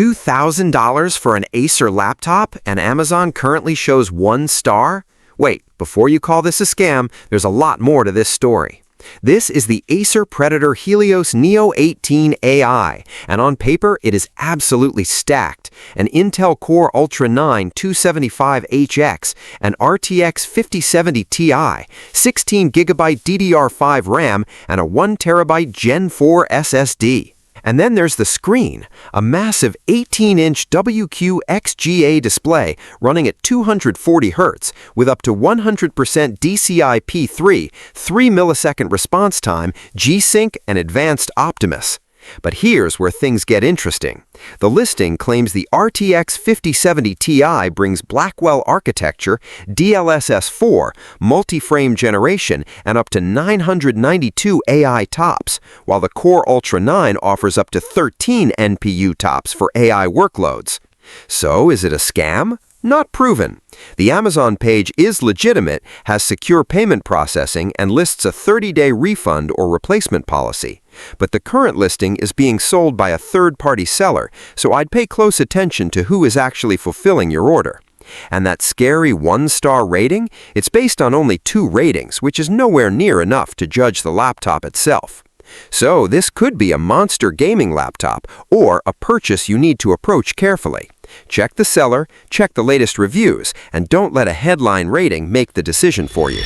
$2,000 for an Acer laptop and Amazon currently shows 1 star? Wait, before you call this a scam, there's a lot more to this story. This is the Acer Predator Helios Neo 18 AI, and on paper it is absolutely stacked. An Intel Core Ultra 9 275HX, an RTX 5070 Ti, 16GB DDR5 RAM, and a 1TB Gen 4 SSD. And then there's the screen, a massive 18-inch WQXGA display running at 240 Hz with up to 100% DCI-P3, 3-millisecond response time, G-SYNC, and advanced Optimus. But here's where things get interesting. The listing claims the RTX 5070 Ti brings Blackwell architecture, DLSS 4, multi-frame generation, and up to 992 AI TOPS, while the Core Ultra 9 offers up to 13 NPU TOPS for AI workloads. So, is it a scam? Not proven. The Amazon page is legitimate, has secure payment processing, and lists a 30-day refund or replacement policy. But the current listing is being sold by a third-party seller, so I'd pay close attention to who is actually fulfilling your order. And that scary 1-star rating? It's based on only 2 ratings, which is nowhere near enough to judge the laptop itself. So this could be a monster gaming laptop, or a purchase you need to approach carefully. Check the seller, check the latest reviews, and don't let a headline rating make the decision for you.